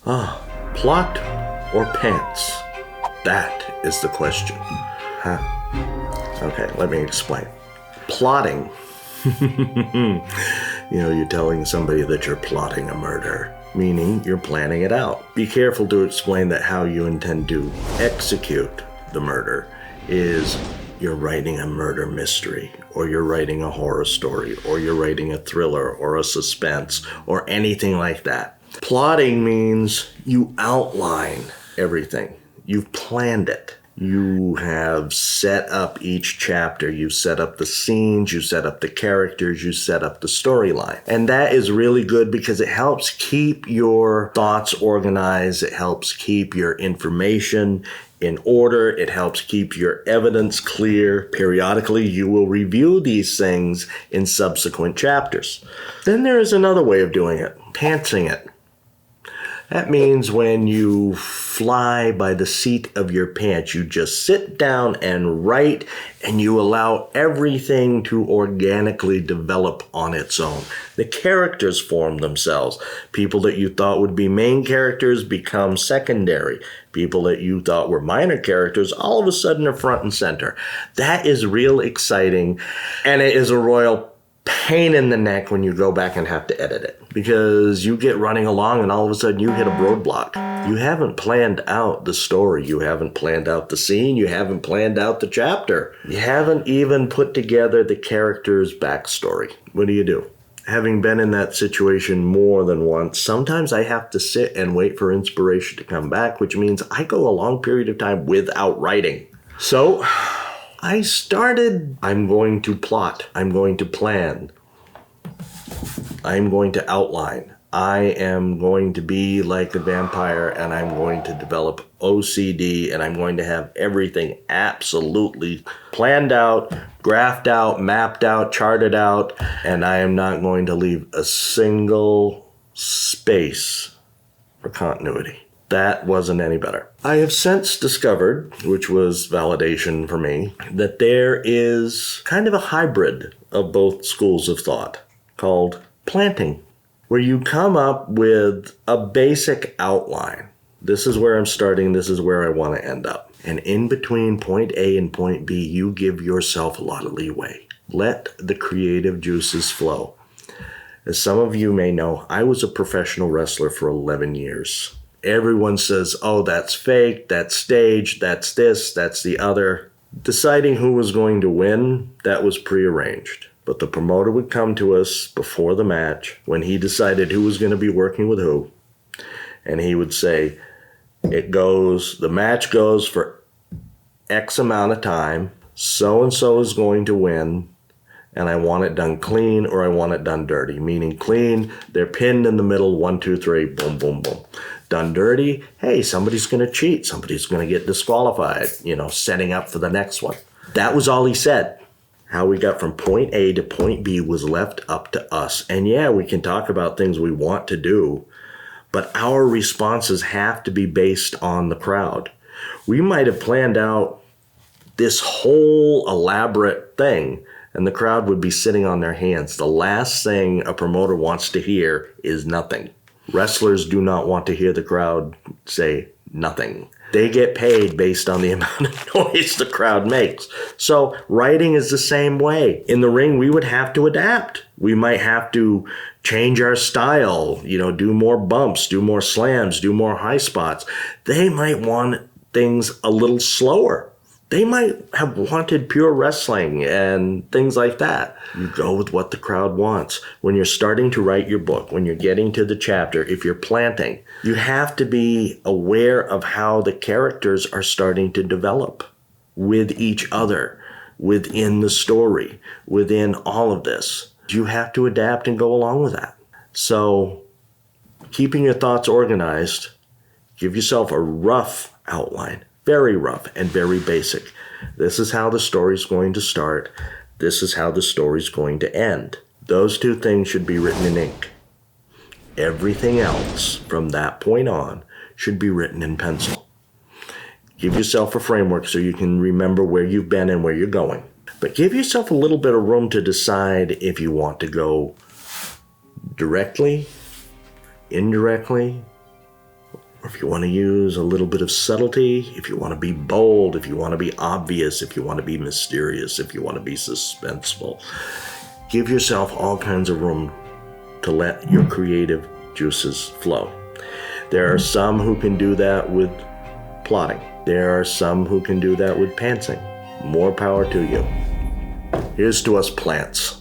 Plot or pants? That is the question. Huh? Okay, let me explain. Plotting. You're telling somebody that you're plotting a murder, meaning you're planning it out. Be careful to explain that how you intend to execute the murder is you're writing a murder mystery, or you're writing a horror story, or you're writing a thriller or a suspense or anything like that. Plotting means you outline everything. You've planned it. You have set up each chapter. You set up the scenes. You set up the characters. You set up the storyline. And that is really good because it helps keep your thoughts organized. It helps keep your information in order. It helps keep your evidence clear. Periodically, you will review these things in subsequent chapters. Then there is another way of doing it, pantsing it. That means when you fly by the seat of your pants, you just sit down and write, and you allow everything to organically develop on its own. The characters form themselves. People that you thought would be main characters become secondary. People that you thought were minor characters all of a sudden are front and center. That is real exciting, and it is a royal pain in the neck when you go back and have to edit it, because you get running along and all of a sudden you hit a roadblock. You haven't planned out the story. You haven't planned out the scene. You haven't planned out the chapter. You haven't even put together the character's backstory. What do? Having been in that situation more than once, sometimes I have to sit and wait for inspiration to come back, which means I go a long period of time without writing. So I started, I'm going to plot, I'm going to plan, I'm going to outline, I am going to be like a vampire, and I'm going to develop OCD, and I'm going to have everything absolutely planned out, graphed out, mapped out, charted out, and I am not going to leave a single space for continuity. That wasn't any better. I have since discovered, which was validation for me, that there is kind of a hybrid of both schools of thought called planting, where you come up with a basic outline. This is where I'm starting. This is where I want to end up. And in between point A and point B, you give yourself a lot of leeway. Let the creative juices flow. As some of you may know, I was a professional wrestler for 11 years. Everyone says, oh, that's fake, that's staged, that's this, that's the other. Deciding who was going to win, that was prearranged. But the promoter would come to us before the match when he decided who was going to be working with who. And he would say, the match goes for X amount of time, so-and-so is going to win, and I want it done clean or I want it done dirty. Meaning clean, they're pinned in the middle, 1, 2, 3, boom, boom, boom. Done dirty, hey, somebody's going to cheat. Somebody's going to get disqualified, setting up for the next one. That was all he said. How we got from point A to point B was left up to us. And yeah, we can talk about things we want to do, but our responses have to be based on the crowd. We might have planned out this whole elaborate thing, and the crowd would be sitting on their hands. The last thing a promoter wants to hear is nothing. Wrestlers do not want to hear the crowd say nothing. They get paid based on the amount of noise the crowd makes. So writing is the same way. In the ring, we would have to adapt. We might have to change our style, do more bumps, do more slams, do more high spots. They might want things a little slower. They might have wanted pure wrestling and things like that. You go with what the crowd wants. When you're starting to write your book, when you're getting to the chapter, if you're planting, you have to be aware of how the characters are starting to develop with each other, within the story, within all of this. You have to adapt and go along with that. So, keeping your thoughts organized, give yourself a rough outline. Very rough and very basic. This is how the story's going to start. This is how the story's going to end. Those two things should be written in ink. Everything else from that point on should be written in pencil. Give yourself a framework so you can remember where you've been and where you're going. But give yourself a little bit of room to decide if you want to go directly, indirectly, if you want to use a little bit of subtlety, if you want to be bold, if you want to be obvious, if you want to be mysterious, if you want to be suspenseful, give yourself all kinds of room to let your creative juices flow. There are some who can do that with plotting. There are some who can do that with pantsing. More power to you. Here's to us plants.